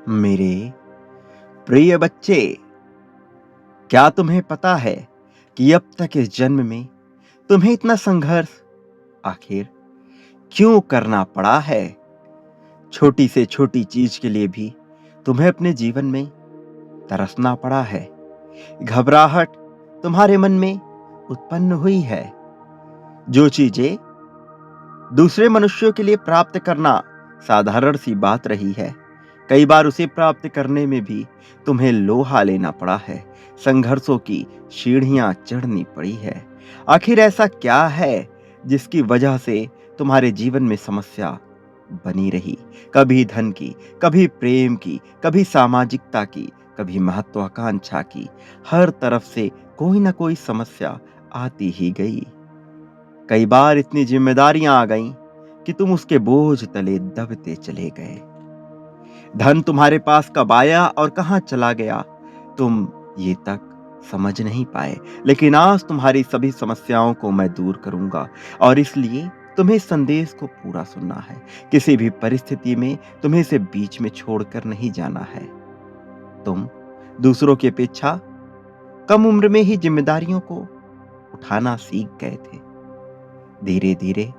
मेरे प्रिय बच्चे, क्या तुम्हें पता है कि अब तक इस जन्म में तुम्हें इतना संघर्ष आखिर क्यों करना पड़ा है? छोटी से छोटी चीज के लिए भी तुम्हें अपने जीवन में तरसना पड़ा है। घबराहट तुम्हारे मन में उत्पन्न हुई है। जो चीजें दूसरे मनुष्यों के लिए प्राप्त करना साधारण सी बात रही है, कई बार उसे प्राप्त करने में भी तुम्हें लोहा लेना पड़ा है। संघर्षों की सीढ़ियां चढ़नी पड़ी है। आखिर ऐसा क्या है जिसकी वजह से तुम्हारे जीवन में समस्या बनी रही? कभी धन की, कभी प्रेम की, कभी सामाजिकता की, कभी महत्वाकांक्षा की। हर तरफ से कोई ना कोई समस्या आती ही गई। कई बार इतनी जिम्मेदारियां आ गईं कि तुम उसके बोझ तले दबते चले गए। धन तुम्हारे पास कब आया और कहां चला गया, तुम ये तक समझ नहीं पाए। लेकिन आज तुम्हारी सभी समस्याओं को मैं दूर करूंगा, और इसलिए तुम्हें इस संदेश को पूरा सुनना है। किसी भी परिस्थिति में तुम्हें इसे बीच में छोड़कर नहीं जाना है। तुम दूसरों की अपेक्षा कम उम्र में ही जिम्मेदारियों को उठाना सीख गए थे। धीरे धीरे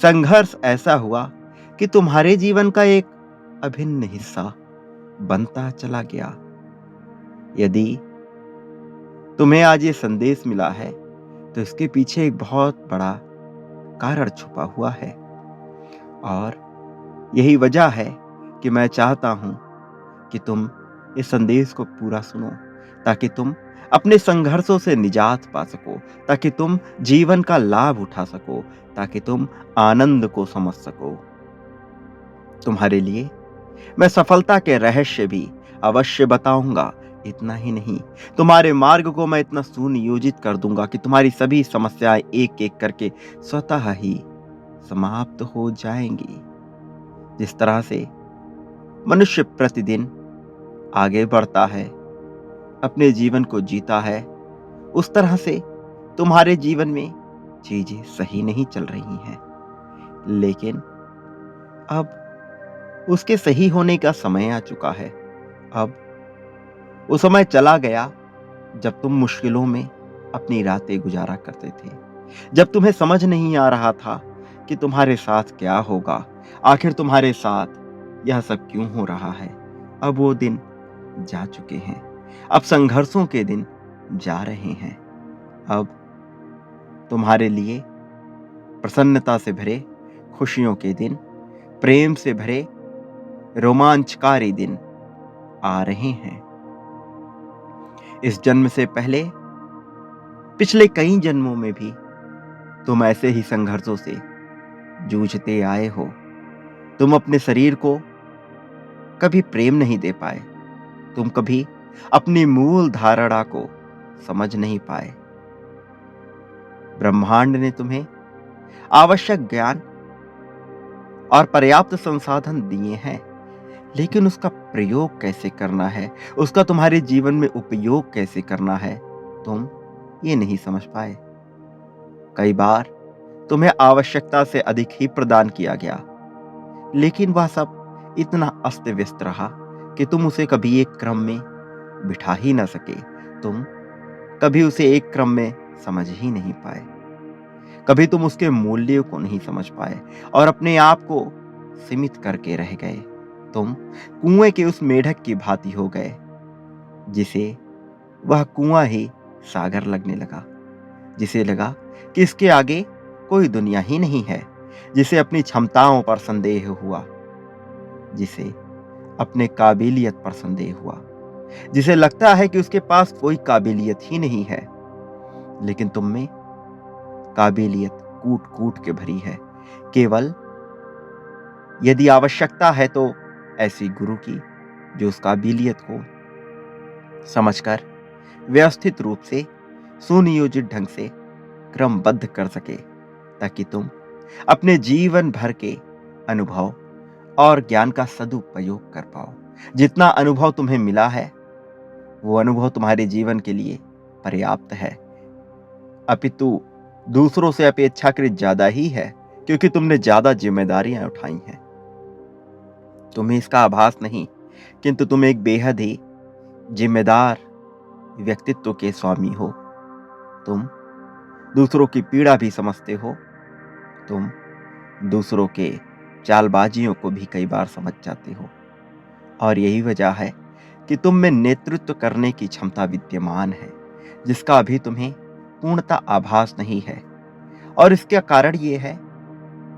संघर्ष ऐसा हुआ कि तुम्हारे जीवन का एक अभिन्न हिस्सा बनता चला गया। यदि तुम्हें आज ये संदेश मिला है, तो इसके पीछे एक बहुत बड़ा कारण छुपा हुआ है, और यही वजह है कि मैं चाहता हूं कि तुम इस संदेश को पूरा सुनो, ताकि तुम अपने संघर्षों से निजात पा सको, ताकि तुम जीवन का लाभ उठा सको, ताकि तुम आनंद को समझ सको। तुम्हारे लिए मैं सफलता के रहस्य भी अवश्य बताऊंगा। इतना ही नहीं, तुम्हारे मार्ग को मैं इतना सुनियोजित कर दूंगा कि तुम्हारी सभी समस्याएं एक एक करके स्वतः ही समाप्त हो जाएंगी। जिस तरह से मनुष्य प्रतिदिन आगे बढ़ता है, अपने जीवन को जीता है, उस तरह से तुम्हारे जीवन में चीजें सही नहीं चल रही हैं। लेकिन अब उसके सही होने का समय आ चुका है। अब वो समय चला गया जब तुम मुश्किलों में अपनी रातें गुजारा करते थे, जब तुम्हें समझ नहीं आ रहा था कि तुम्हारे साथ क्या होगा, आखिर तुम्हारे साथ यह सब क्यों हो रहा है। अब वो दिन जा चुके हैं। अब संघर्षों के दिन जा रहे हैं। अब तुम्हारे लिए प्रसन्नता से भरे खुशियों के दिन, प्रेम से भरे रोमांचकारी दिन आ रहे हैं। इस जन्म से पहले पिछले कई जन्मों में भी तुम ऐसे ही संघर्षों से जूझते आए हो। तुम अपने शरीर को कभी प्रेम नहीं दे पाए। तुम कभी अपनी मूल धारणा को समझ नहीं पाए। ब्रह्मांड ने तुम्हें आवश्यक ज्ञान और पर्याप्त संसाधन दिए हैं, लेकिन उसका प्रयोग कैसे करना है, उसका तुम्हारे जीवन में उपयोग कैसे करना है, तुम ये नहीं समझ पाए। कई बार तुम्हें आवश्यकता से अधिक ही प्रदान किया गया, लेकिन वह सब इतना अस्त व्यस्त रहा कि तुम उसे कभी एक क्रम में बिठा ही ना सके। तुम कभी उसे एक क्रम में समझ ही नहीं पाए। कभी तुम उसके मूल्य को नहीं समझ पाए और अपने आप को सीमित करके रह गए। तुम कुएं के उस मेढक की भांति हो गए, जिसे वह कुआं ही सागर लगने लगा, जिसे लगा कि इसके आगे कोई दुनिया ही नहीं है, जिसे अपनी क्षमताओं पर संदेह हुआ, जिसे अपने काबिलियत पर संदेह हुआ, जिसे लगता है कि उसके पास कोई काबिलियत ही नहीं है। लेकिन तुम में काबिलियत कूट कूट के भरी है। केवल यदि आवश्यकता है तो ऐसी गुरु की जो उस काबिलियत को समझकर व्यवस्थित रूप से सुनियोजित ढंग से क्रमबद्ध कर सके, ताकि तुम अपने जीवन भर के अनुभव और ज्ञान का सदुपयोग कर पाओ। जितना अनुभव तुम्हें मिला है, वो अनुभव तुम्हारे जीवन के लिए पर्याप्त है, अपितु दूसरों से अपेक्षाकृत ज्यादा ही है, क्योंकि तुमने ज्यादा जिम्मेदारियां उठाई हैं। तुम्हें इसका आभास नहीं, किंतु तुम एक बेहद ही जिम्मेदार व्यक्तित्व के स्वामी हो। तुम दूसरों की पीड़ा भी समझते हो। तुम दूसरों के चालबाजियों को भी कई बार समझ जाते हो। और यही वजह है कि तुम में नेतृत्व करने की क्षमता विद्यमान है, जिसका अभी तुम्हें पूर्णता आभास नहीं है। और इसका कारण ये है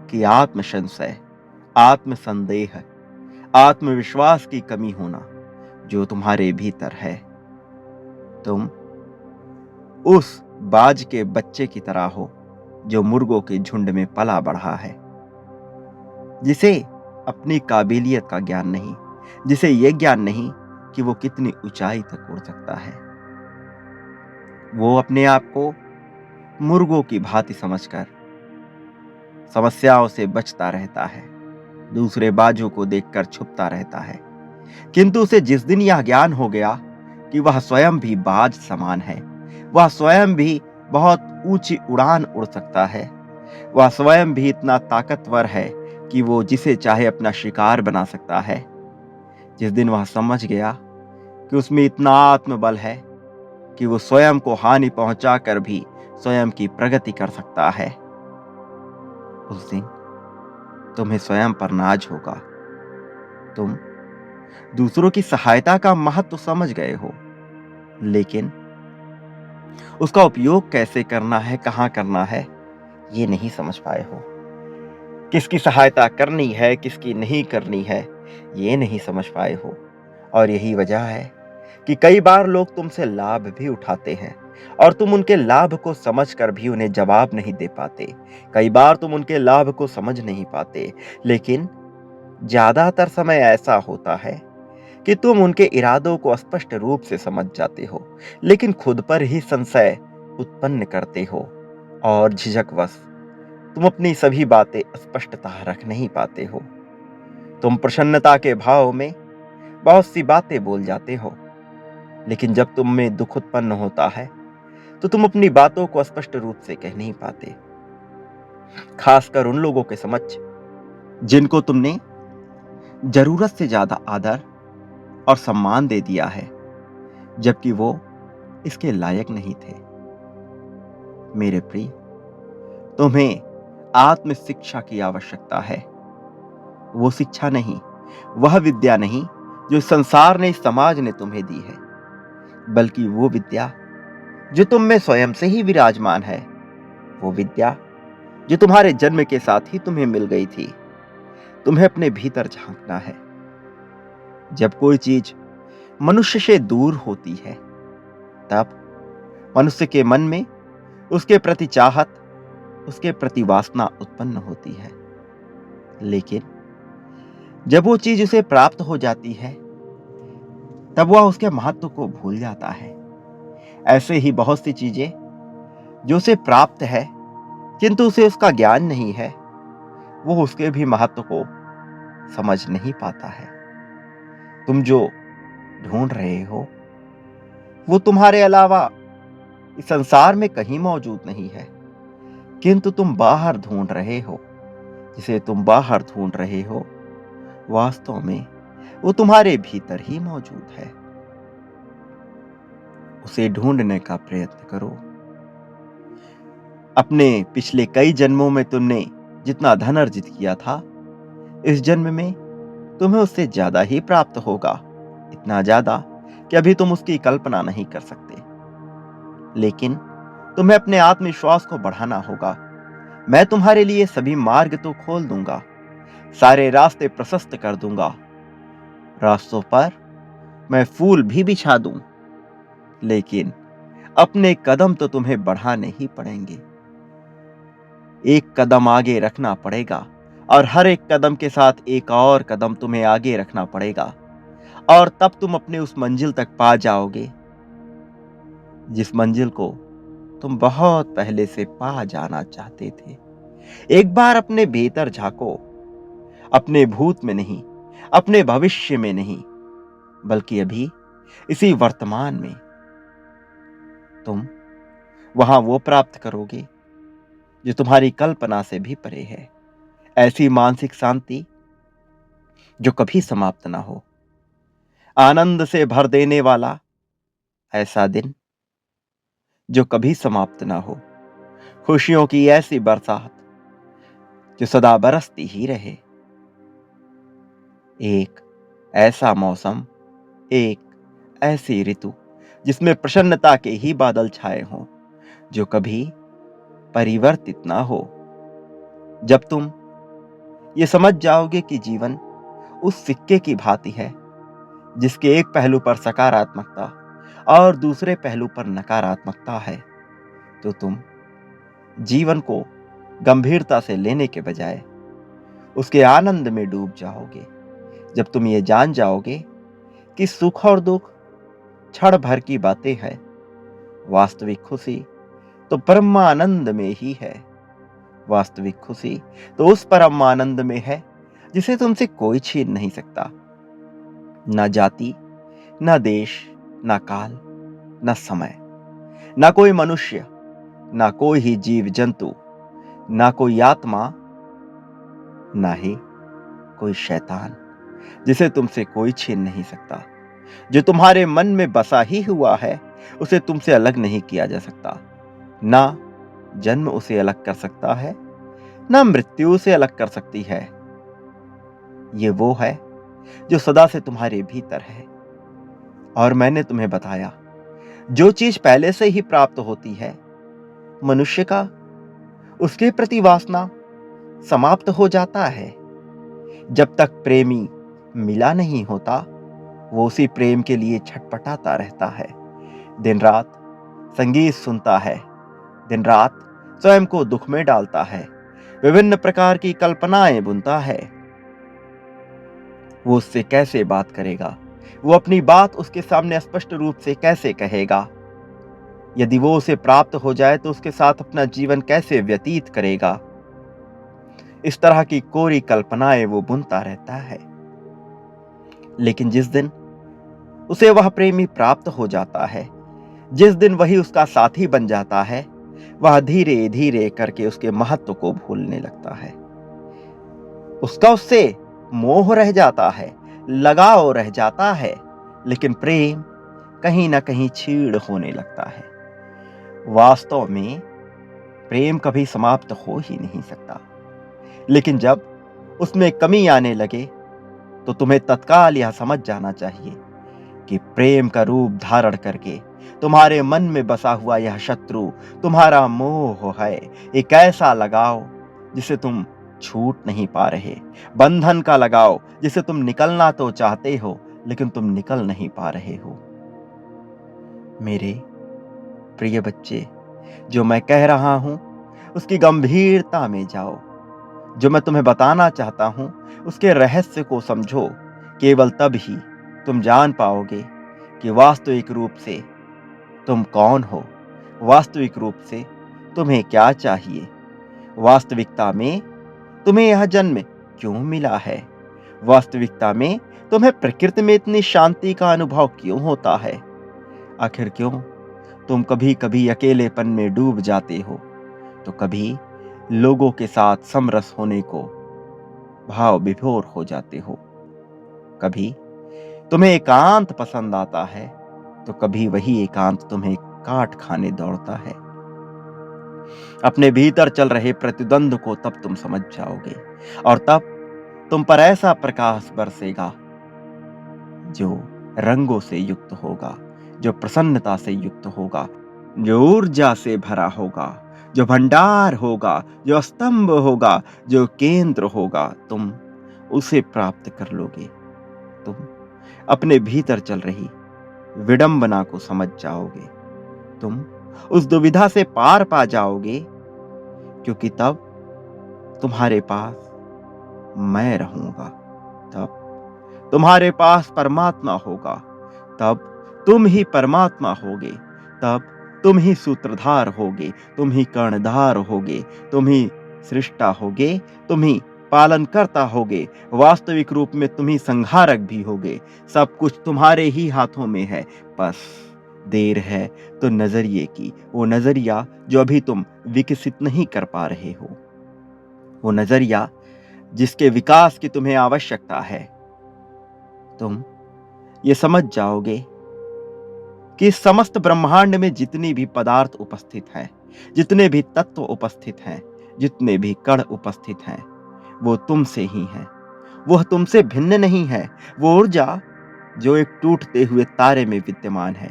कि आत्मसंशय, आत्मसंदेह, आत्मविश्वास की कमी होना जो तुम्हारे भीतर है। तुम उस बाज के बच्चे की तरह हो जो मुर्गों के झुंड में पला बढ़ा है, जिसे अपनी काबिलियत का ज्ञान नहीं, जिसे यह ज्ञान नहीं कि वो कितनी ऊंचाई तक उड़ सकता है। वो अपने आप को मुर्गों की भांति समझकर समस्याओं से बचता रहता है, दूसरे बाजों को देखकर छुपता रहता है। किंतु उसे जिस दिन यह ज्ञान हो गया कि वह स्वयं भी बाज समान है, वह स्वयं भी बहुत ऊंची उड़ान उड़ सकता है, वह स्वयं भी इतना ताकतवर है कि वो जिसे चाहे अपना शिकार बना सकता है, जिस दिन वह समझ गया कि उसमें इतना आत्मबल है कि वो स्वयं को हानि पहुंचाकर भी स्वयं की प्रगति कर सकता है, उस दिन तुम्हें स्वयं पर नाज होगा। तुम दूसरों की सहायता का महत्व तो समझ गए हो, लेकिन उसका उपयोग कैसे करना है, कहां करना है, ये नहीं समझ पाए हो। किसकी सहायता करनी है, किसकी नहीं करनी है, ये नहीं समझ पाए हो। और यही वजह है कि कई बार लोग तुमसे लाभ भी उठाते हैं और तुम उनके लाभ को समझकर भी उन्हें जवाब नहीं दे पाते। कई बार तुम उनके लाभ को समझ नहीं पाते, लेकिन ज्यादातर समय ऐसा होता है कि तुम उनके इरादों को स्पष्ट रूप से समझ जाते हो, लेकिन खुद पर ही संशय उत्पन्न करते हो और झिझकवश तुम अपनी सभी बातें स्पष्टता रख नहीं पाते हो। तुम प्रसन्नता के भाव में बहुत सी बातें बोल जाते हो, लेकिन जब तुम में दुख उत्पन्न होता है तो तुम अपनी बातों को स्पष्ट रूप से कह नहीं पाते, खासकर उन लोगों के समक्ष जिनको तुमने जरूरत से ज्यादा आदर और सम्मान दे दिया है, जबकि वो इसके लायक नहीं थे। मेरे प्रिय, तुम्हें आत्म शिक्षा की आवश्यकता है। वो शिक्षा नहीं, वह विद्या नहीं जो संसार ने, समाज ने तुम्हें दी है, बल्कि वो विद्या जो तुम में स्वयं से ही विराजमान है। वो विद्या जो तुम्हारे जन्म के साथ ही तुम्हें मिल गई थी। तुम्हें अपने भीतर झांकना है। जब कोई चीज मनुष्य से दूर होती है, तब मनुष्य के मन में उसके प्रति चाहत, उसके प्रति वासना उत्पन्न होती है। लेकिन जब वो चीज उसे प्राप्त हो जाती है, तब वह उसके महत्व को भूल जाता है। ऐसे ही बहुत सी चीजें जो उसे प्राप्त है, किंतु उसे उसका ज्ञान नहीं है, वो उसके भी महत्व को समझ नहीं पाता है। तुम जो ढूंढ रहे हो, वो तुम्हारे अलावा इस संसार में कहीं मौजूद नहीं है, किंतु तुम बाहर ढूंढ रहे हो। जिसे तुम बाहर ढूंढ रहे हो, वास्तव में वो तुम्हारे भीतर ही मौजूद है। उसे ढूंढने का प्रयत्न करो। अपने पिछले कई जन्मों में तुमने जितना धन अर्जित किया था, इस जन्म में तुम्हें उससे ज्यादा ही प्राप्त होगा। इतना ज्यादा कि अभी तुम उसकी कल्पना नहीं कर सकते। लेकिन तुम्हें अपने आत्मविश्वास को बढ़ाना होगा। मैं तुम्हारे लिए सभी मार्ग तो खोल दूंगा, सारे रास्ते प्रशस्त कर दूंगा, रास्तों पर मैं फूल भी बिछा दूं, लेकिन अपने कदम तो तुम्हें बढ़ाने ही पड़ेंगे। एक कदम आगे रखना पड़ेगा और हर एक कदम के साथ एक और कदम तुम्हें आगे रखना पड़ेगा, और तब तुम अपने उस मंजिल तक पा जाओगे जिस मंजिल को तुम बहुत पहले से पा जाना चाहते थे। एक बार अपने भीतर झांको, अपने भूत में नहीं, अपने भविष्य में नहीं, बल्कि अभी इसी वर्तमान में। तुम वहां वो प्राप्त करोगे जो तुम्हारी कल्पना से भी परे है। ऐसी मानसिक शांति जो कभी समाप्त ना हो, आनंद से भर देने वाला ऐसा दिन जो कभी समाप्त ना हो, खुशियों की ऐसी बरसात जो सदा बरसती ही रहे, एक ऐसा मौसम, एक ऐसी ऋतु जिसमें प्रसन्नता के ही बादल छाए हों, जो कभी परिवर्तित ना हो। जब तुम ये समझ जाओगे कि जीवन उस सिक्के की भांति है जिसके एक पहलू पर सकारात्मकता और दूसरे पहलू पर नकारात्मकता है, तो तुम जीवन को गंभीरता से लेने के बजाय उसके आनंद में डूब जाओगे। जब तुम ये जान जाओगे कि सुख और दुख क्षण भर की बातें हैं, वास्तविक खुशी तो परम आनंद में ही है। वास्तविक खुशी तो उस परम आनंद में है जिसे तुमसे कोई छीन नहीं सकता। ना जाति, ना देश, ना काल, ना समय, ना कोई मनुष्य, ना कोई ही जीव जंतु, ना कोई आत्मा, ना ही कोई शैतान जिसे तुमसे कोई छीन नहीं सकता। जो तुम्हारे मन में बसा ही हुआ है उसे तुमसे अलग नहीं किया जा सकता। ना जन्म उसे अलग कर सकता है, ना मृत्यु उसे अलग कर सकती है। ये वो है जो सदा से तुम्हारे भीतर है। और मैंने तुम्हें बताया, जो चीज पहले से ही प्राप्त होती है, मनुष्य का उसके प्रति वासना समाप्त हो जाता है। जब तक प्रेमी मिला नहीं होता, वो उसी प्रेम के लिए छटपटाता रहता है। दिन रात संगीत सुनता है, दिन रात स्वयं को दुख में डालता है, विभिन्न प्रकार की कल्पनाएं बुनता है। वो उससे कैसे बात करेगा, वो अपनी बात उसके सामने स्पष्ट रूप से कैसे कहेगा, यदि वो उसे प्राप्त हो जाए तो उसके साथ अपना जीवन कैसे व्यतीत करेगा। इस तरह की कोरी कल्पनाएं वो बुनता रहता है। लेकिन जिस दिन उसे वह प्रेमी प्राप्त हो जाता है, जिस दिन वही उसका साथी बन जाता है, वह धीरे धीरे करके उसके महत्व को भूलने लगता है। उसका उससे मोह रह जाता है, लगाव रह जाता है, लेकिन प्रेम कहीं ना कहीं छीड़ होने लगता है। वास्तव में प्रेम कभी समाप्त हो ही नहीं सकता, लेकिन जब उसमें कमी आने लगे तो तुम्हें तत्काल यह समझ जाना चाहिए कि प्रेम का रूप धारण करके तुम्हारे मन में बसा हुआ यह शत्रु तुम्हारा मोह है। एक ऐसा लगाव जिसे तुम छूट नहीं पा रहे, बंधन का लगाव जिसे तुम निकलना तो चाहते हो लेकिन तुम निकल नहीं पा रहे हो। मेरे प्रिय बच्चे, जो मैं कह रहा हूं उसकी गंभीरता में जाओ। जो मैं तुम्हें बताना चाहता हूं उसके रहस्य को समझो। केवल तब ही तुम जान पाओगे कि वास्तविक रूप से तुम कौन हो, वास्तविक रूप से तुम्हें क्या चाहिए, वास्तविकता में तुम्हें यह जन्म क्यों मिला है, वास्तविकता में तुम्हें प्रकृति में इतनी शांति का अनुभव क्यों होता है। आखिर क्यों तुम कभी कभी अकेलेपन में डूब जाते हो, तो कभी लोगों के साथ समरस होने को भाव विभोर हो जाते हो। कभी तुम्हें एकांत पसंद आता है, तो कभी वही एकांत तुम्हें काट खाने दौड़ता है। अपने भीतर चल रहे प्रतिद्वंद को तब तुम समझ जाओगे और तब तुम पर ऐसा प्रकाश बरसेगा जो रंगों से युक्त होगा, जो प्रसन्नता से युक्त होगा, जो ऊर्जा से भरा होगा, जो भंडार होगा, जो स्तंभ होगा, जो केंद्र होगा। तुम उसे प्राप्त कर लोगे। तुम अपने भीतर चल रही विडंबना को समझ जाओगे। तुम उस दुविधा से पार पा जाओगे, क्योंकि तब तुम्हारे पास मैं रहूंगा। तब तुम्हारे पास परमात्मा होगा। तब तुम ही परमात्मा होगे। तब तुम ही सूत्रधार होगे, तुम ही कर्णधार होगे, तुम ही सृष्टा होगे, तुम ही पालनकर्ता होगे। वास्तविक रूप में तुम ही संहारक भी होगे। सब कुछ तुम्हारे ही हाथों में है। बस देर है तो नजरिए की, वो नजरिया जो अभी तुम विकसित नहीं कर पा रहे हो, वो नजरिया जिसके विकास की तुम्हें आवश्यकता है। तुम ये समझ जाओगे कि समस्त ब्रह्मांड में जितनी भी पदार्थ उपस्थित हैं, जितने भी तत्व उपस्थित हैं, जितने भी कण उपस्थित हैं, वो तुमसे ही हैं। वह तुमसे भिन्न नहीं है। वो ऊर्जा जो एक टूटते हुए तारे में विद्यमान है,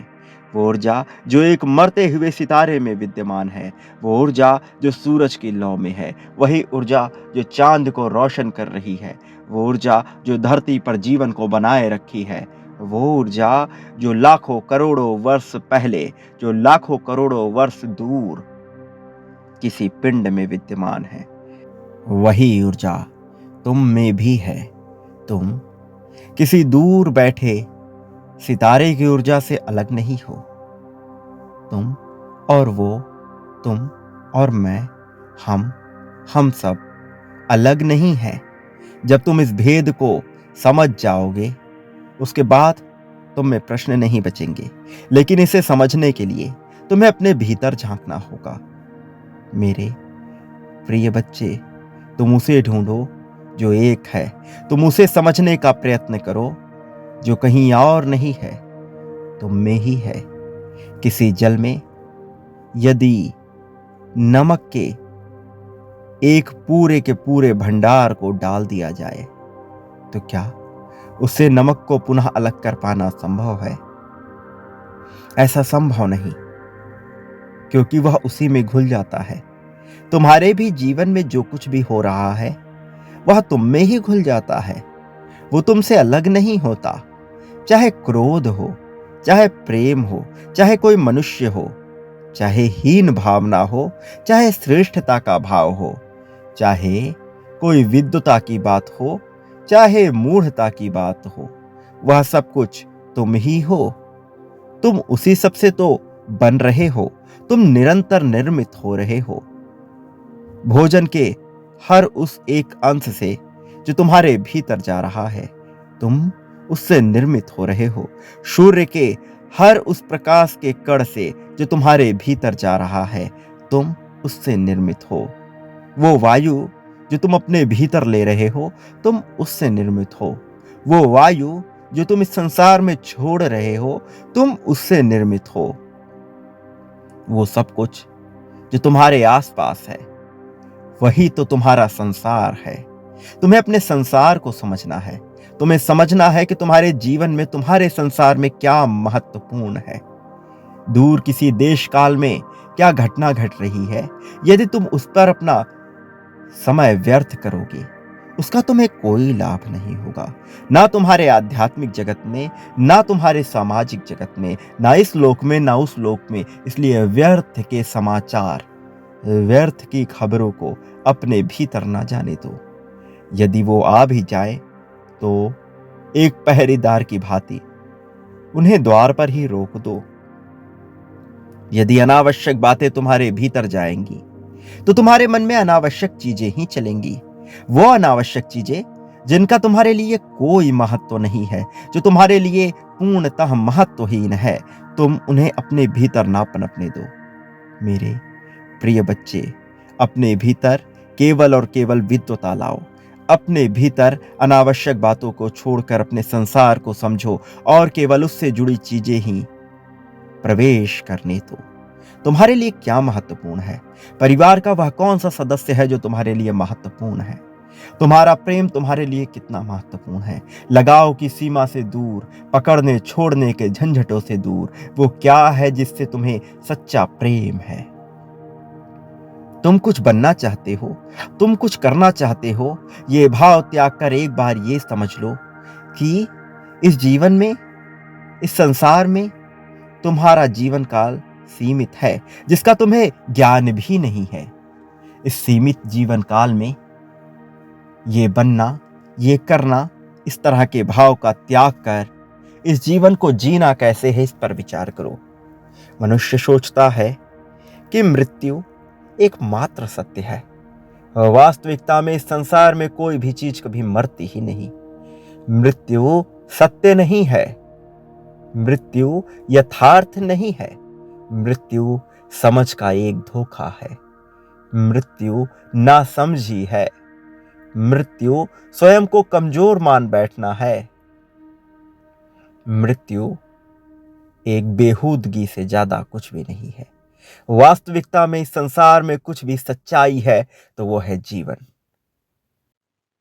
वो ऊर्जा जो एक मरते हुए सितारे में विद्यमान है, वो ऊर्जा जो सूरज की लौ में है, वही ऊर्जा जो चांद को रोशन कर रही है, वो ऊर्जा जो धरती पर जीवन को बनाए रखी है, वो ऊर्जा जो लाखों करोड़ों वर्ष पहले, जो लाखों करोड़ों वर्ष दूर किसी पिंड में विद्यमान है, वही ऊर्जा तुम में भी है। तुम किसी दूर बैठे सितारे की ऊर्जा से अलग नहीं हो। तुम और वो, तुम और मैं, हम सब अलग नहीं हैं। जब तुम इस भेद को समझ जाओगे, उसके बाद तुम में प्रश्न नहीं बचेंगे। लेकिन इसे समझने के लिए तुम्हें अपने भीतर झांकना होगा। मेरे प्रिय बच्चे, तुम उसे ढूंढो जो एक है। तुम उसे समझने का प्रयत्न करो जो कहीं और नहीं है, तुम में ही है। किसी जल में यदि नमक के एक पूरे के पूरे भंडार को डाल दिया जाए, तो क्या उससे नमक को पुनः अलग कर पाना संभव है? ऐसा संभव नहीं, क्योंकि वह उसी में घुल जाता है। तुम्हारे भी जीवन में जो कुछ भी हो रहा है, वह तुम में ही घुल जाता है। वो तुमसे अलग नहीं होता। चाहे क्रोध हो, चाहे प्रेम हो, चाहे कोई मनुष्य हो, चाहे हीन भावना हो, चाहे श्रेष्ठता का भाव हो, चाहे कोई विद्वता की बात हो, चाहे मूढ़ता की बात हो, वह सब कुछ तुम ही हो। तुम उसी सब से तो बन रहे हो। तुम निरंतर निर्मित हो रहे हो। भोजन के हर उस एक अंश से जो तुम्हारे भीतर जा रहा है, तुम उससे निर्मित हो रहे हो। सूर्य के हर उस प्रकाश के कण से जो तुम्हारे भीतर जा रहा है, तुम उससे निर्मित हो। वो वायु जो तुम अपने भीतर ले रहे हो, तुम उससे निर्मित हो। वो वायु जो तुम इस संसार में छोड़ रहे हो, तुम उससे निर्मित हो। वो सब कुछ जो तुम्हारे आसपास है, वही तो तुम्हारा संसार है। तुम्हें अपने संसार को समझना है। तुम्हें समझना है कि तुम्हारे जीवन में, तुम्हारे संसार में क्या महत्वपूर्ण है। दूर किसी देश काल में क्या घटना घट रही है, यदि तुम उस पर अपना समय व्यर्थ करोगे, उसका तुम्हें कोई लाभ नहीं होगा। ना तुम्हारे आध्यात्मिक जगत में, ना तुम्हारे सामाजिक जगत में, ना इस लोक में, ना उस लोक में। इसलिए व्यर्थ के समाचार, व्यर्थ की खबरों को अपने भीतर ना जाने दो। यदि वो आ भी जाए तो एक पहरेदार की भांति उन्हें द्वार पर ही रोक दो। यदि अनावश्यक बातें तुम्हारे भीतर जाएंगी, तो तुम्हारे मन में अनावश्यक चीजें ही चलेंगी। वो अनावश्यक चीजें जिनका तुम्हारे लिए कोई महत्व नहीं है, जो तुम्हारे लिए पूर्णतः महत्वहीन है, तुम उन्हें अपने भीतर ना पनपने दो। मेरे प्रिय बच्चे, अपने भीतर केवल और केवल विद्वता लाओ। अपने भीतर अनावश्यक बातों को छोड़कर अपने संसार को समझो और केवल उससे जुड़ी चीजें ही प्रवेश करने दो। तुम्हारे लिए क्या महत्वपूर्ण है? परिवार का वह कौन सा सदस्य है जो तुम्हारे लिए महत्वपूर्ण है? तुम्हारा प्रेम तुम्हारे लिए कितना महत्वपूर्ण है? लगाव की सीमा से दूर, पकड़ने छोड़ने के झंझटों से दूर, वो क्या है जिससे तुम्हें सच्चा प्रेम है? तुम कुछ बनना चाहते हो, तुम कुछ करना चाहते हो, ये भाव त्याग कर एक बार ये समझ लो कि इस जीवन में, इस संसार में तुम्हारा जीवन काल सीमित है, जिसका तुम्हें ज्ञान भी नहीं है। इस सीमित जीवन काल में ये बनना, ये करना, इस तरह के भाव का त्याग कर इस जीवन को जीना कैसे है, इस पर विचार करो। मनुष्य सोचता है कि मृत्यु एकमात्र सत्य है। वास्तविकता में इस संसार में कोई भी चीज कभी मरती ही नहीं। मृत्यु सत्य नहीं है। मृत्यु यथार्थ नहीं है। मृत्यु समझ का एक धोखा है। मृत्यु नासमझी है। मृत्यु स्वयं को कमजोर मान बैठना है। मृत्यु एक बेहूदगी से ज्यादा कुछ भी नहीं है। वास्तविकता में इस संसार में कुछ भी सच्चाई है तो वो है जीवन।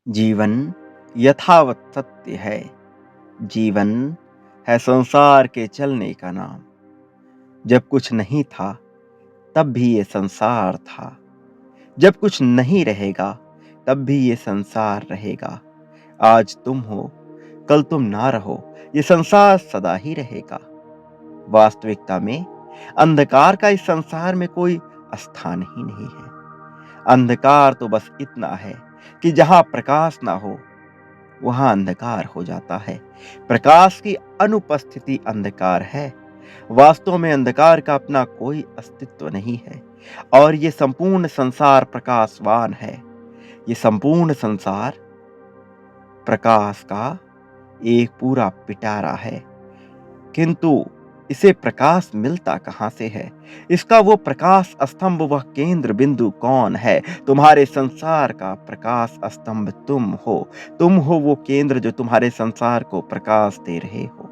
जीवन यथावत सत्य है। जीवन है संसार के चलने का नाम। जब कुछ नहीं था तब भी ये संसार था। जब कुछ नहीं रहेगा तब भी ये संसार रहेगा। आज तुम हो, कल तुम ना रहो, ये संसार सदा ही रहेगा। वास्तविकता में अंधकार का इस संसार में कोई स्थान ही नहीं है। अंधकार तो बस इतना है कि जहां प्रकाश ना हो वहां अंधकार हो जाता है। प्रकाश की अनुपस्थिति अंधकार है। वास्तव में अंधकार का अपना कोई अस्तित्व नहीं है और ये संपूर्ण संसार प्रकाशवान है। ये संपूर्ण संसार प्रकाश का एक पूरा पिटारा है, किंतु इसे प्रकाश मिलता कहां से है? इसका वो प्रकाश स्तंभ, वह केंद्र बिंदु कौन है? तुम्हारे संसार का प्रकाश स्तंभ तुम हो। तुम हो वो केंद्र जो तुम्हारे संसार को प्रकाश दे रहे हो।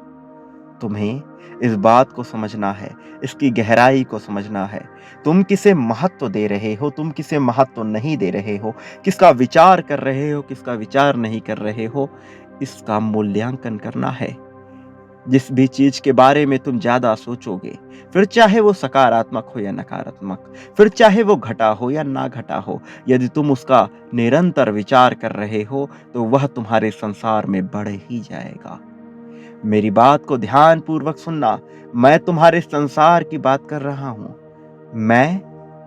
तुम्हें इस बात को समझना है, इसकी गहराई को समझना है। तुम किसे महत्व दे रहे हो, तुम किसे महत्व नहीं दे रहे हो, किसका विचार कर रहे हो, किसका विचार नहीं कर रहे हो, इसका मूल्यांकन करना है। जिस भी चीज के बारे में तुम ज्यादा सोचोगे, फिर चाहे वो सकारात्मक हो या नकारात्मक, फिर चाहे वो घटा हो या ना घटा हो, यदि तुम उसका निरंतर विचार कर रहे हो तो वह तुम्हारे संसार में बढ़ ही जाएगा। मेरी बात को ध्यान पूर्वक सुनना। मैं तुम्हारे संसार की बात कर रहा हूं। मैं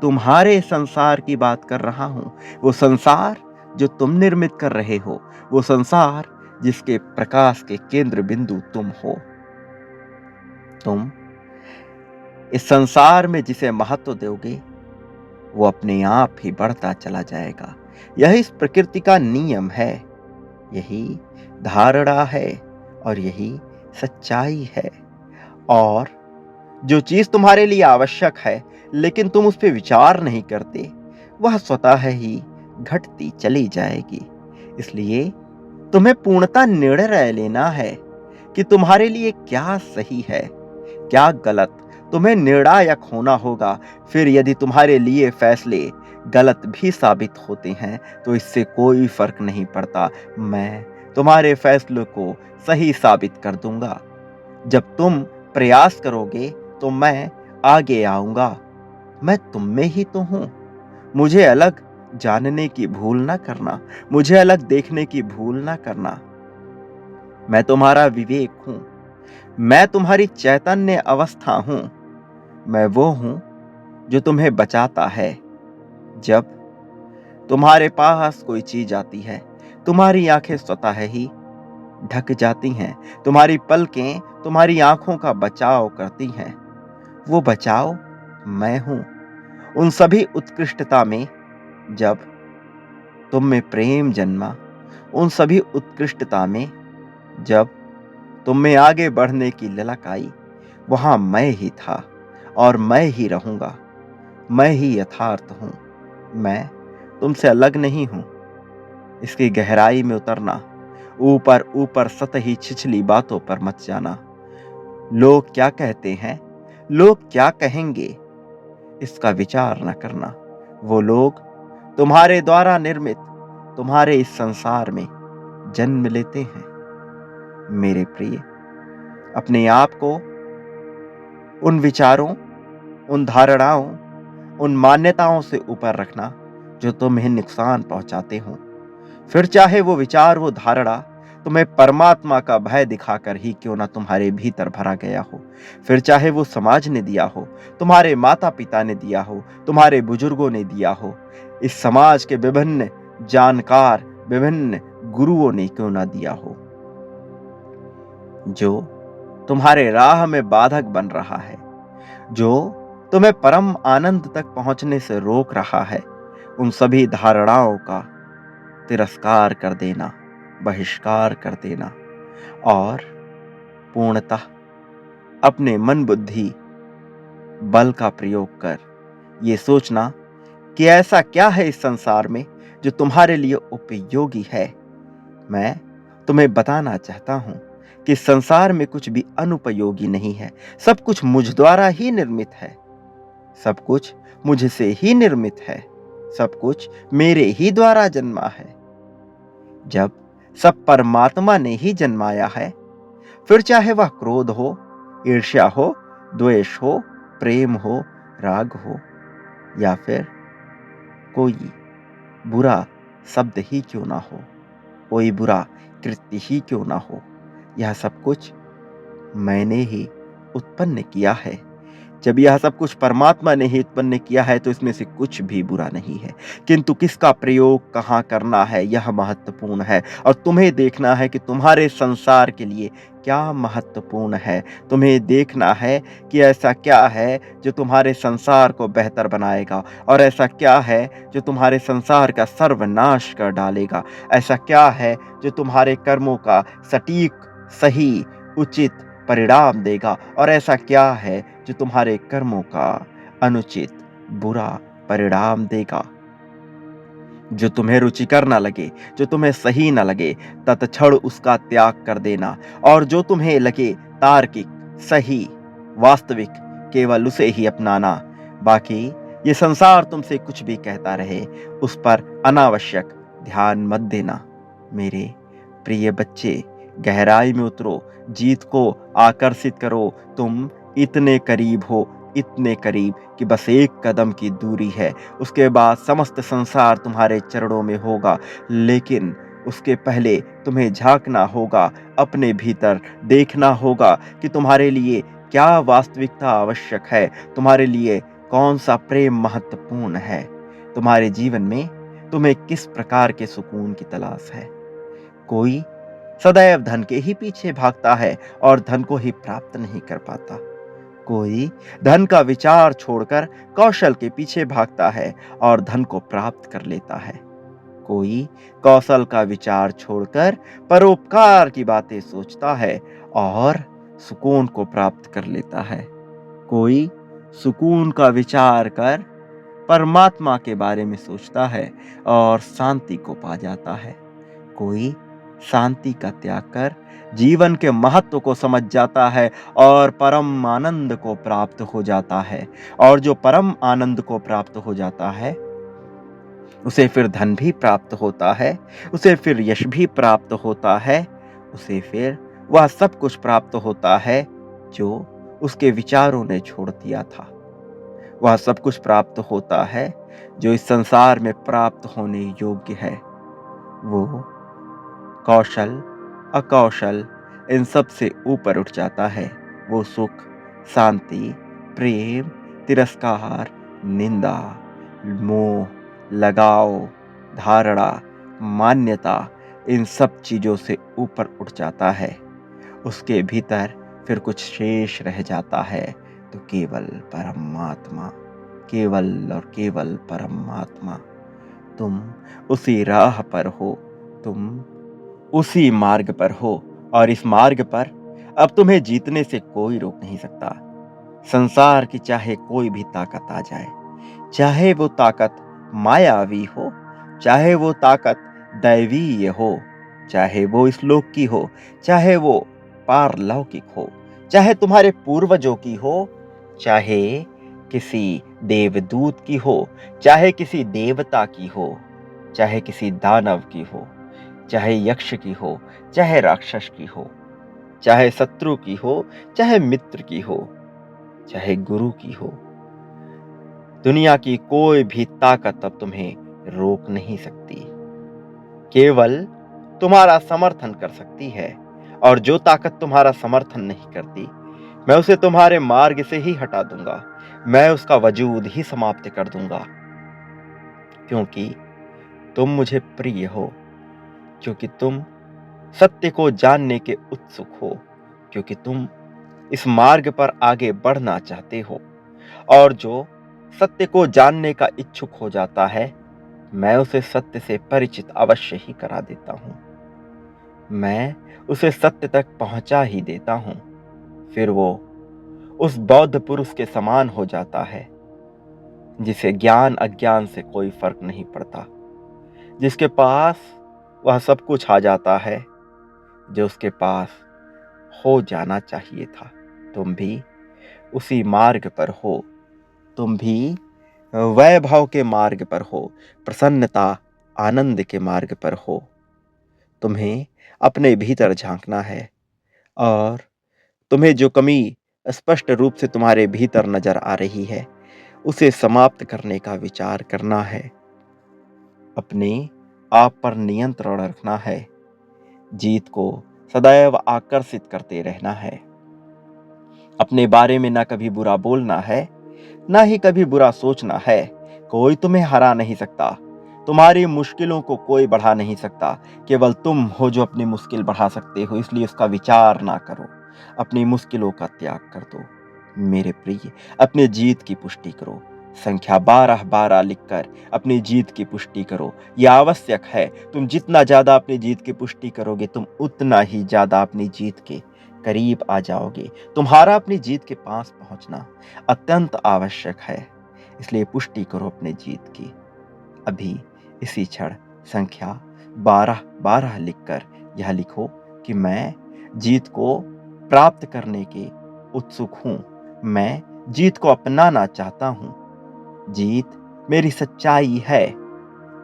तुम्हारे संसार की बात कर रहा हूं। वो संसार जो तुम निर्मित कर रहे हो, वो संसार जिसके प्रकाश के केंद्र बिंदु तुम हो। तुम इस संसार में जिसे महत्व दोगे वो अपने आप ही बढ़ता चला जाएगा। यही इस प्रकृति का नियम है, यही धारणा है और यही सच्चाई है। और जो चीज तुम्हारे लिए आवश्यक है लेकिन तुम उस पर विचार नहीं करते, वह स्वतः ही घटती चली जाएगी। इसलिए तुम्हें पूर्णता निर्णय लेना है कि तुम्हारे लिए क्या सही है, क्या गलत। तुम्हें निर्णायक होना होगा। फिर यदि तुम्हारे लिए फैसले गलत भी साबित होते हैं तो इससे कोई फर्क नहीं पड़ता। मैं तुम्हारे फैसलों को सही साबित कर दूंगा। जब तुम प्रयास करोगे तो मैं आगे आऊंगा। मैं तुम में ही तो हूं। मुझे अलग जानने की भूल ना करना, मुझे अलग देखने की भूल ना करना। मैं तुम्हारा विवेक हूं। मैं तुम्हारी चैतन्य अवस्था हूं। मैं वो हूं जो तुम्हें बचाता है। जब तुम्हारे पास कोई चीज आती है, तुम्हारी आंखें स्वतः ही ढक जाती हैं। तुम्हारी पलकें तुम्हारी आंखों का बचाव करती हैं। वो बचाव मैं हूं। उन सभी उत्कृष्टता में जब तुम में प्रेम जन्मा, उन सभी उत्कृष्टता में जब तुम में आगे बढ़ने की ललक आई, वहां मैं ही था और मैं ही रहूंगा। मैं ही यथार्थ हूं। मैं तुमसे अलग नहीं हूं। इसकी गहराई में उतरना। ऊपर ऊपर सतही छिछली बातों पर मत जाना। लोग क्या कहते हैं, लोग क्या कहेंगे, इसका विचार न करना। वो लोग तुम्हारे द्वारा निर्मित तुम्हारे इस संसार में जन्म लेते हैं। मेरे प्रिय, अपने आप को उन विचारों, उन धारणाओं, उन मान्यताओं से ऊपर रखना जो तुम्हें नुकसान पहुंचाते हो। फिर चाहे वो विचार, वो धारणा तुम्हें परमात्मा का भय दिखाकर ही क्यों ना तुम्हारे भीतर भरा गया हो। फिर चाहे वो समाज ने दिया हो, तुम्हारे माता पिता ने दिया हो, तुम्हारे बुजुर्गों ने दिया हो, इस समाज के विभिन्न जानकार, विभिन्न गुरुओं ने क्यों ना दिया हो, जो तुम्हारे राह में बाधक बन रहा है, जो तुम्हें परम आनंद तक पहुंचने से रोक रहा है, उन सभी धारणाओं का तिरस्कार कर देना, बहिष्कार कर देना और पूर्णतः अपने मन बुद्धि बल का प्रयोग कर ये सोचना कि ऐसा क्या है इस संसार में जो तुम्हारे लिए उपयोगी है। मैं तुम्हें बताना चाहता हूं कि संसार में कुछ भी अनुपयोगी नहीं है। सब कुछ मुझ द्वारा ही निर्मित है। सब कुछ मुझसे ही निर्मित है। सब कुछ मेरे ही द्वारा जन्मा है। जब सब परमात्मा ने ही जन्माया है, फिर चाहे वह क्रोध हो, ईर्ष्या हो, द्वेष हो, प्रेम हो, राग हो, या फिर कोई बुरा शब्द ही क्यों ना हो, कोई बुरा कृत्य ही क्यों ना हो, यह सब कुछ मैंने ही उत्पन्न किया है। जब यह सब कुछ परमात्मा ने ही उत्पन्न किया है तो इसमें से कुछ भी बुरा नहीं है, किंतु किसका प्रयोग कहाँ करना है यह महत्वपूर्ण है। और तुम्हें देखना है कि तुम्हारे संसार के लिए क्या महत्वपूर्ण है। तुम्हें देखना है कि ऐसा क्या है जो तुम्हारे संसार को बेहतर बनाएगा, और ऐसा क्या है जो तुम्हारे संसार का सर्वनाश कर डालेगा। ऐसा क्या है जो तुम्हारे कर्मों का सटीक, सही, उचित परिणाम देगा, और ऐसा क्या है जो तुम्हारे कर्मों का अनुचित, बुरा परिणाम देगा। जो तुम्हें रुचिकर ना लगे, जो तुम्हें सही ना लगे, तत्क्षण उसका त्याग कर देना, और जो तुम्हें लगे तार्किक, सही, वास्तविक, केवल उसे ही अपनाना। बाकी ये संसार तुमसे कुछ भी कहता रहे, उस पर अनावश्यक ध्यान मत देना। मेरे प्रिय बच्चे, गहराई में उतरो, जीत को आकर्षित करो। तुम इतने करीब हो, इतने करीब कि बस एक कदम की दूरी है। उसके बाद समस्त संसार तुम्हारे चरणों में होगा, लेकिन उसके पहले तुम्हें झांकना होगा, अपने भीतर देखना होगा कि तुम्हारे लिए क्या वास्तविकता आवश्यक है, तुम्हारे लिए कौन सा प्रेम महत्वपूर्ण है, तुम्हारे जीवन में तुम्हें किस प्रकार के सुकून की तलाश है। कोई सदैव धन के ही पीछे भागता है और धन को ही प्राप्त नहीं कर पाता। कोई धन का विचार छोड़कर कौशल के पीछे भागता है और धन को प्राप्त कर लेता है। कोई कौशल का विचार छोड़कर परोपकार की बातें सोचता है और सुकून को प्राप्त कर लेता है। कोई सुकून का विचार कर परमात्मा के बारे में सोचता है और शांति को पा जाता है। कोई शांति का त्याग कर जीवन के महत्व को समझ जाता है और परम आनंद को प्राप्त हो जाता है। और जो परम आनंद को प्राप्त हो जाता है, उसे फिर धन भी प्राप्त होता है, उसे फिर यश भी प्राप्त होता है, उसे फिर वह सब कुछ प्राप्त होता है जो उसके विचारों ने छोड़ दिया था। वह सब कुछ प्राप्त होता है जो इस संसार में प्राप्त होने योग्य है। वो कौशल, अकौशल, इन सब से ऊपर उठ जाता है। वो सुख, शांति, प्रेम, तिरस्कार, निंदा, मोह, लगाव, धारणा, मान्यता, इन सब चीजों से ऊपर उठ जाता है। उसके भीतर फिर कुछ शेष रह जाता है, तो केवल परमात्मा, केवल और केवल परमात्मा। तुम उसी राह पर हो, तुम उसी मार्ग पर हो, और इस मार्ग पर अब तुम्हें जीतने से कोई रोक नहीं सकता। संसार की चाहे कोई भी ताकत आ जाए, चाहे वो ताकत मायावी हो, चाहे वो ताकत दैवीय हो, चाहे वो इस लोक की हो, चाहे वो पारलौकिक हो, चाहे तुम्हारे पूर्वजों की हो, चाहे किसी देवदूत की हो, चाहे किसी देवता की हो, चाहे किसी दानव की हो, चाहे यक्ष की हो, चाहे राक्षस की हो, चाहे शत्रु की हो, चाहे मित्र की हो, चाहे गुरु की हो, दुनिया की कोई भी ताकत अब तुम्हें रोक नहीं सकती। केवल तुम्हारा समर्थन कर सकती है, और जो ताकत तुम्हारा समर्थन नहीं करती, मैं उसे तुम्हारे मार्ग से ही हटा दूंगा। मैं उसका वजूद ही समाप्त कर दूंगा, क्योंकि तुम मुझे प्रिय हो, क्योंकि तुम सत्य को जानने के उत्सुक हो, क्योंकि तुम इस मार्ग पर आगे बढ़ना चाहते हो। और जो सत्य को जानने का इच्छुक हो जाता है, मैं उसे सत्य से परिचित अवश्य ही करा देता हूं। मैं उसे सत्य तक पहुंचा ही देता हूं। फिर वो उस बौद्ध पुरुष के समान हो जाता है, जिसे ज्ञान अज्ञान से कोई फर्क नहीं पड़ता, जिसके पास वह सब कुछ आ जाता है, जो उसके पास हो जाना चाहिए था। तुम भी उसी मार्ग पर हो। तुम भी वैभव के मार्ग पर हो, प्रसन्नता, आनंद के मार्ग पर हो। तुम्हें अपने भीतर झांकना है और तुम्हें जो कमी स्पष्ट रूप से तुम्हारे भीतर नजर आ रही है, उसे समाप्त करने का विचार करना है। अपने आप पर नियंत्रण रखना है। जीत को सदैव आकर्षित करते रहना है। अपने बारे में ना कभी बुरा बोलना है, ना ही कभी बुरा सोचना है। कोई तुम्हें हरा नहीं सकता। तुम्हारी मुश्किलों को कोई बढ़ा नहीं सकता। केवल तुम हो जो अपनी मुश्किल बढ़ा सकते हो, इसलिए उसका विचार ना करो। अपनी मुश्किलों का त्याग कर दो। मेरे प्रिय, अपनी जीत की पुष्टि करो। संख्या 12-12 लिखकर अपनी जीत की पुष्टि करो। यह आवश्यक है। तुम जितना ज्यादा अपनी जीत की पुष्टि करोगे, तुम उतना ही ज्यादा अपनी जीत के करीब आ जाओगे। तुम्हारा अपनी जीत के पास पहुंचना अत्यंत आवश्यक है। इसलिए पुष्टि करो अपने जीत की। अभी इसी क्षण संख्या 12-12 लिखकर यह लिखो कि मैं जीत को प्राप्त करने के उत्सुक हूं। मैं जीत को अपनाना चाहता हूं। जीत मेरी सच्चाई है।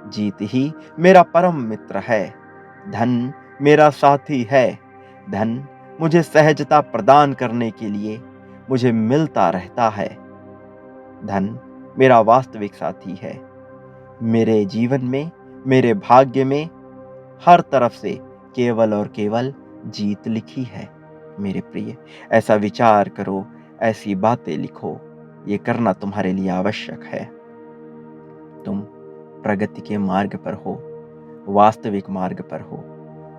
जीत ही मेरा परम मित्र है। धन मेरा साथी है। धन मुझे सहजता प्रदान करने के लिए मुझे मिलता रहता है। धन मेरा वास्तविक साथी है। मेरे जीवन में, मेरे भाग्य में हर तरफ से केवल और केवल जीत लिखी है। मेरे प्रिय, ऐसा विचार करो, ऐसी बातें लिखो। ये करना तुम्हारे लिए आवश्यक है। तुम प्रगति के मार्ग पर हो, वास्तविक मार्ग पर हो,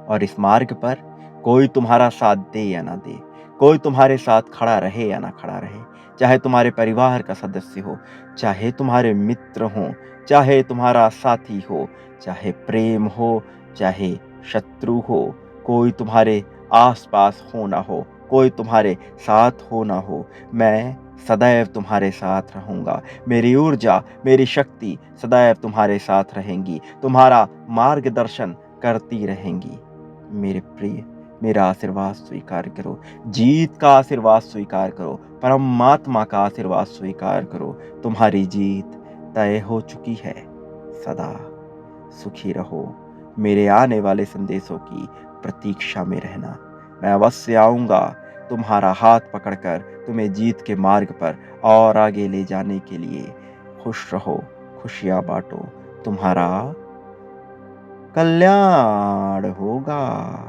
और इस मार्ग पर कोई तुम्हारा साथ दे या ना दे, कोई तुम्हारे साथ खड़ा रहे या ना खड़ा रहे, चाहे तुम्हारे परिवार का सदस्य हो, चाहे तुम्हारे मित्र हो, चाहे तुम्हारा साथी हो, चाहे प्रेम हो, चाहे शत्रु हो, कोई तुम्हारे आसपास हो ना हो, कोई तुम्हारे साथ हो ना हो, मैं सदैव तुम्हारे साथ रहूंगा। मेरी ऊर्जा, मेरी शक्ति सदैव तुम्हारे साथ रहेंगी, तुम्हारा मार्गदर्शन करती रहेंगी। मेरे प्रिय, मेरा आशीर्वाद स्वीकार करो। जीत का आशीर्वाद स्वीकार करो। परमात्मा का आशीर्वाद स्वीकार करो। तुम्हारी जीत तय हो चुकी है। सदा सुखी रहो। मेरे आने वाले संदेशों की प्रतीक्षा में रहना। मैं अवश्य आऊंगा तुम्हारा हाथ पकड़कर तुम्हें जीत के मार्ग पर और आगे ले जाने के लिए। खुश रहो, खुशियां बांटो। तुम्हारा कल्याण होगा।